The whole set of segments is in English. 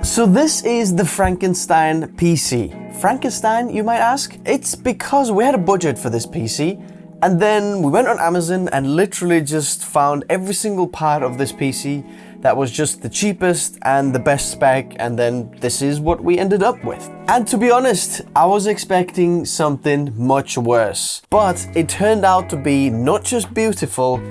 So this is the Frankenstein PC. Frankenstein, you might ask? It's because we had a budget for this PC, and then we went on Amazon and literally just found every single part of this PC that was just the cheapest and the best spec, and then this is what we ended up with. And to be honest, I was expecting something much worse, but it turned out to be not just beautiful,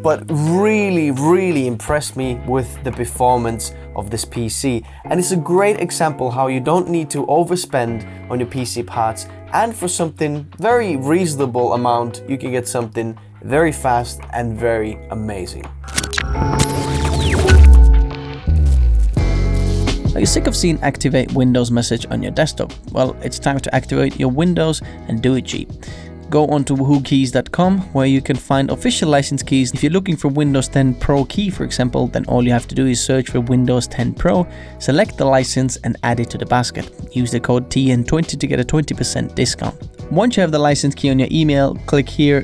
but really impressed me with the performance of this PC. And it's a great example how you don't need to overspend on your PC parts, and for something very reasonable amount, you can get something very fast and very amazing. Are you sick of seeing Activate Windows message on your desktop? Well, it's time to activate your Windows and do it cheap. Go on to whokeys.com where you can find official license keys. If you're looking for Windows 10 Pro key, for example, then all you have to do is search for Windows 10 Pro, select the license and add it to the basket. Use the code TN20 to get a 20% discount. Once you have the license key on your email, click here,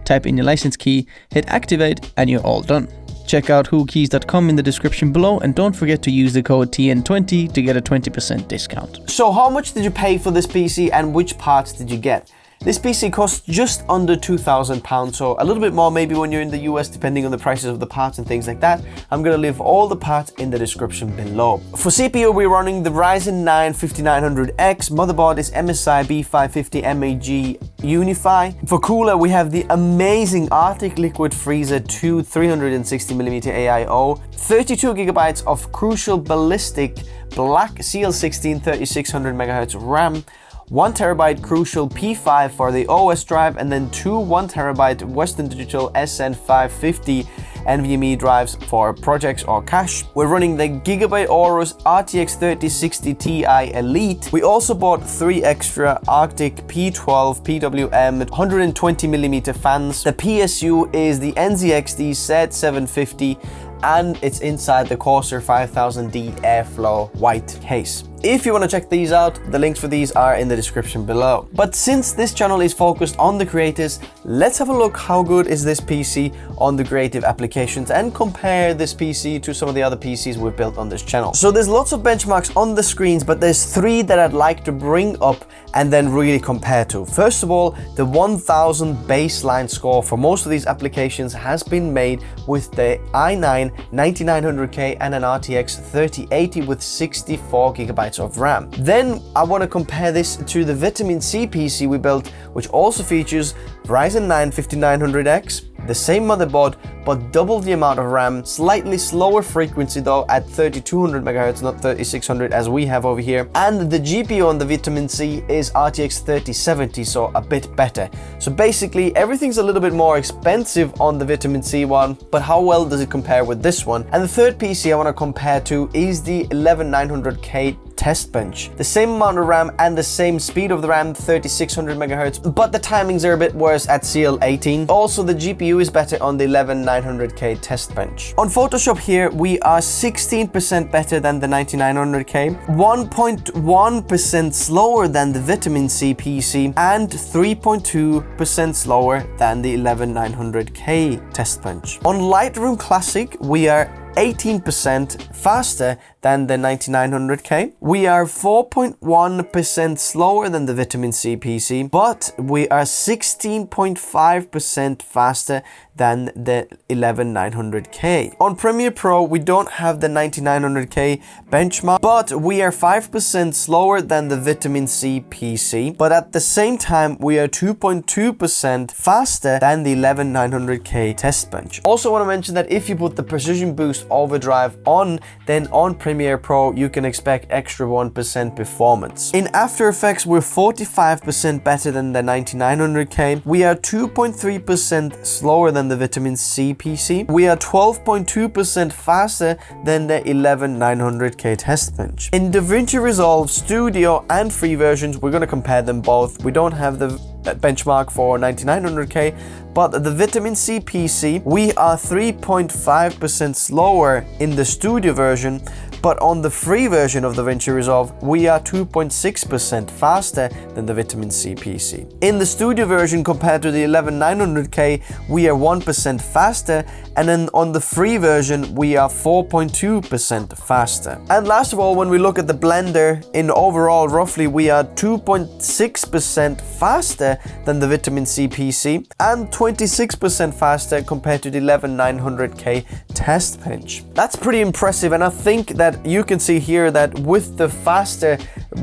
type in your license key, hit activate, and you're all done. Check out whokeys.com in the description below, and don't forget to use the code TN20 to get a 20% discount. So how much did you pay for this PC and which parts did you get? This PC costs just under £2,000, so a little bit more maybe when you're in the US, depending on the prices of the parts and things like that. I'm gonna leave all the parts in the description below. For CPU, we're running the Ryzen 9 5900X. Motherboard is MSI B550 MAG Unify. For cooler, we have the amazing Arctic Liquid Freezer 2 360mm AIO, 32 gigabytes of Crucial Ballistic Black CL16 3600MHz RAM, 1 terabyte Crucial P5 for the OS drive, and then two 1 terabyte Western Digital SN550 NVMe drives for projects or cache. We're running the Gigabyte Aorus RTX 3060 Ti Elite. We also bought 3 extra Arctic P12 PWM 120mm fans. The PSU is the NZXT Z750, and it's inside the Corsair 5000D Airflow white case. If you want to check these out, the links for these are in the description below. But since this channel is focused on the creators, let's have a look how good is this PC on the creative applications and compare this PC to some of the other PCs we've built on this channel. So there's lots of benchmarks on the screens, but there's 3 that I'd like to bring up and then really compare to. First of all, the 1000 baseline score for most of these applications has been made with the i9 9900K and an RTX 3080 with 64 gigabytes of RAM. Then I want to compare this to the Vitamin C PC we built, which also features Ryzen 9 5900X, the same motherboard, but double the amount of RAM, slightly slower frequency though at 3200 MHz, not 3600 as we have over here. And the GPU on the Vitamin C is RTX 3070, so a bit better. So basically everything's a little bit more expensive on the Vitamin C one, but how well does it compare with this one? And the third PC I want to compare to is the 11900K test bench. The same amount of RAM and the same speed of the RAM, 3600 MHz, but the timings are a bit worse at CL18. Also, the GPU is better on the 11900K test bench. On Photoshop here, we are 16% better than the 9900K, 1.1% slower than the Vitamin C PC, and 3.2% slower than the 11900K test bench. On Lightroom Classic, we are 18% faster than the 9900K. We are 4.1% slower than the Vitamin C PC, but we are 16.5% faster than the 11900K. On Premiere Pro, we don't have the 9900K benchmark, but we are 5% slower than the Vitamin C PC, but at the same time, we are 2.2% faster than the 11900K test bench. Also want to mention that if you put the Precision Boost Overdrive on, then on Premiere Pro, you can expect extra 1% performance. In After Effects, we're 45% better than the 9900K. We are 2.3% slower than the Vitamin C PC. We are 12.2% faster than the 11900K test bench. In DaVinci Resolve Studio and free versions, we're going to compare them both. We don't have the benchmark for 9900K, but the Vitamin C PC, we are 3.5% slower in the studio version, but on the free version of DaVinci Resolve, we are 2.6% faster than the Vitamin C PC. In the studio version compared to the 11900K, we are 1% faster, and then on the free version, we are 4.2% faster. And last of all, when we look at the Blender, in overall, roughly, we are 2.6% faster than the Vitamin C PC, and 26% faster compared to the 11900K test bench. That's pretty impressive, and I think that you can see here that with the faster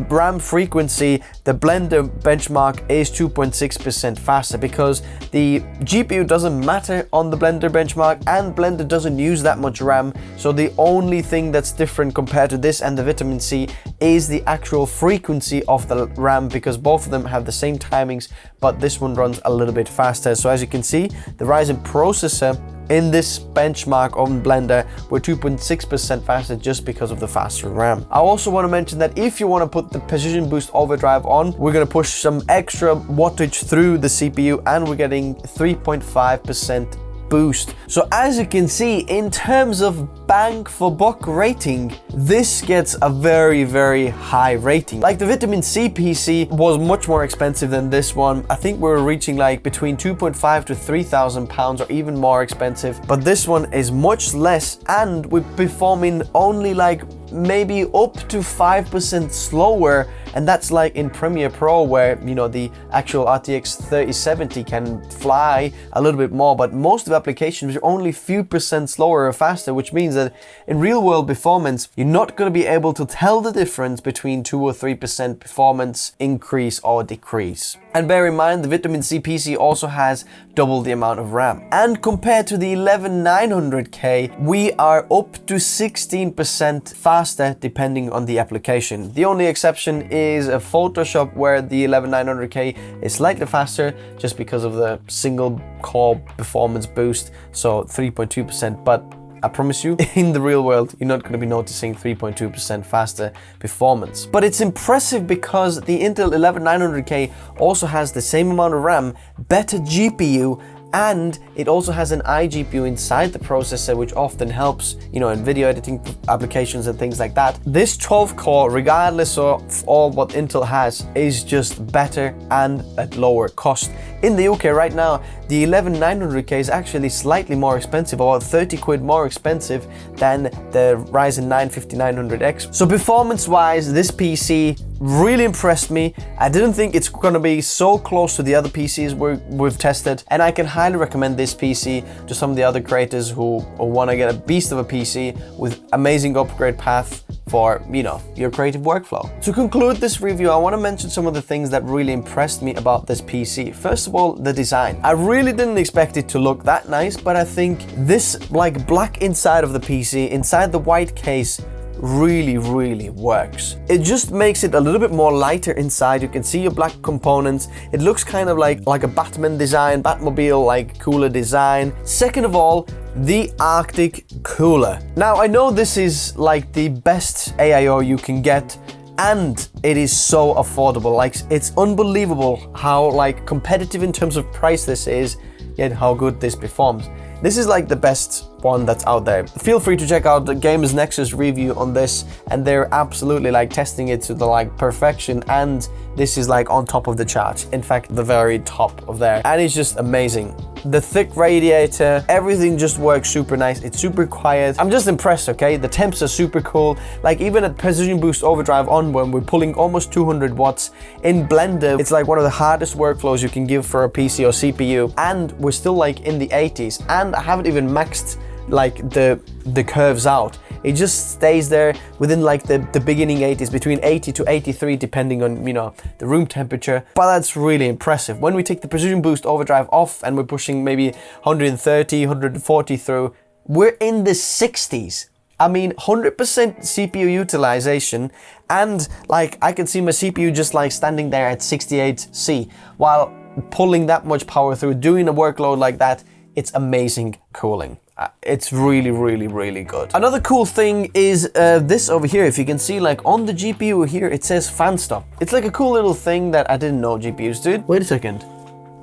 RAM frequency, the Blender benchmark is 2.6% faster, because the GPU doesn't matter on the Blender benchmark, and Blender doesn't use that much RAM. So the only thing that's different compared to this and the Vitamin C is the actual frequency of the RAM, because both of them have the same timings, but this one runs a little bit faster. So as you can see, the Ryzen processor in this benchmark on Blender, we're 2.6% faster just because of the faster RAM. I also want to mention that if you want to put the Precision Boost Overdrive on, we're going to push some extra wattage through the CPU, and we're getting 3.5% boost. So as you can see, in terms of bang for buck rating, this gets a very, very high rating. Like the Vitamin C PC was much more expensive than this one. I think we're reaching like between 2.5 to 3,000 pounds or even more expensive, but this one is much less, and we're performing only like maybe up to 5% slower, and that's like in Premiere Pro, where you know the actual RTX 3070 can fly a little bit more, but most of the applications are only a few percent slower or faster, which means that in real world performance, you're not going to be able to tell the difference between 2 or 3% performance increase or decrease. And bear in mind, the Vitamin C PC also has double the amount of RAM. And compared to the 11900K, we are up to 16% faster depending on the application. The only exception is Photoshop, where the 11900K is slightly faster just because of the single core performance boost, so 3.2%, but I promise you, in the real world, you're not going to be noticing 3.2% faster performance. But it's impressive because the Intel 11900K also has the same amount of RAM, better GPU, and it also has an iGPU inside the processor, which often helps, you know, in video editing applications and things like that. This 12 core, regardless of all what Intel has, is just better and at lower cost. In the UK right now, the 11900K is actually slightly more expensive, about 30 quid more expensive than the Ryzen 9 5900X. So performance wise, this PC really impressed me. I didn't think it's gonna be so close to the other PCs we've tested, and I can highly recommend this PC to some of the other creators who wanna get a beast of a PC with amazing upgrade path for, you know, your creative workflow. To conclude this review, I want to mention some of the things that really impressed me about this PC. First of all, the design. I really didn't expect it to look that nice, but I think this like black inside of the PC, inside the white case, really works. It just makes it a little bit more lighter inside. You can see your black components. It looks kind of like a Batman design, Batmobile like cooler design. Second of all, the Arctic cooler. Now I know this is like the best AIO you can get, and it is so affordable. Like, it's unbelievable how like competitive in terms of price this is, yet how good this performs. This is like the best one that's out there. Feel free to check out the Gamers Nexus review on this, and they're absolutely like testing it to the like perfection, and this is like on top of the chart. In fact, the very top of there, and it's just amazing. The thick radiator, everything just works super nice. It's super quiet. I'm just impressed, okay? The temps are super cool. Like even at Precision Boost Overdrive on, when we're pulling almost 200 watts in Blender, it's like one of the hardest workflows you can give for a PC or CPU, and we're still like in the 80s, and I haven't even maxed like the curves out. It just stays there within like the beginning 80s, between 80 to 83 depending on, you know, the room temperature. But that's really impressive. When we take the Precision Boost Overdrive off and we're pushing maybe 130, 140 through, we're in the 60s. I mean, 100% CPU utilization, and like I can see my CPU just like standing there at 68C while pulling that much power through, doing a workload like that. It's amazing cooling. It's really good. Another cool thing is this over here. If you can see, like on the GPU here, it says fan stop. It's like a cool little thing that I didn't know GPUs did. Wait a second.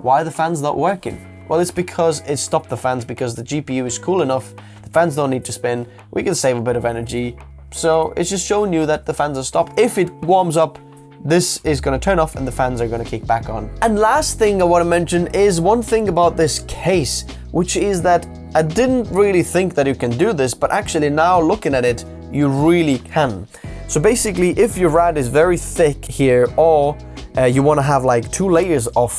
Why are the fans not working? Well, it's because it stopped the fans because the GPU is cool enough. The fans don't need to spin. We can save a bit of energy, So it's just showing you that the fans are stopped. If it warms up, this is going to turn off and the fans are going to kick back on. And last thing I want to mention is one thing about this case, which is that I didn't really think that you can do this, but actually now looking at it, you really can. So basically, if your rad is very thick here, or you want to have like 2 layers of,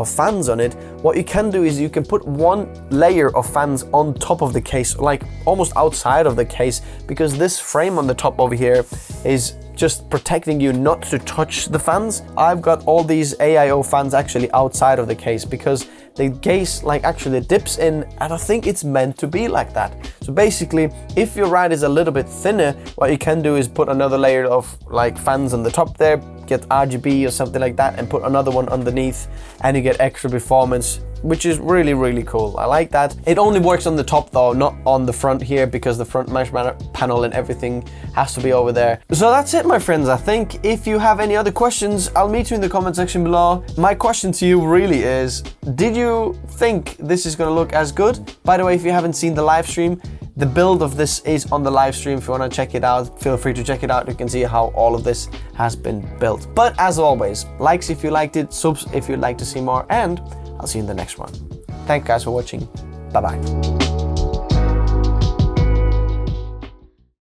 fans on it, what you can do is you can put 1 layer of fans on top of the case, like almost outside of the case, because this frame on the top over here is just protecting you not to touch the fans. I've got all these AIO fans actually outside of the case because the case like actually dips in, and I think it's meant to be like that. So basically, if your rad is a little bit thinner, what you can do is put another layer of like fans on the top there, get RGB or something like that, and put another one underneath, and you get extra performance, which is really, really cool. I like that. It only works on the top though, not on the front here, because the front mesh panel and everything has to be over there. So that's it, my friends. I think if you have any other questions, I'll meet you in the comment section below. My question to you really is, did you think this is gonna look as good? By the way, if you haven't seen the live stream, the build of this is on the live stream. If you want to check it out, feel free to check it out. You can see how all of this has been built. But as always, likes if you liked it, subs if you'd like to see more, and I'll see you in the next one. Thank you guys for watching. Bye bye.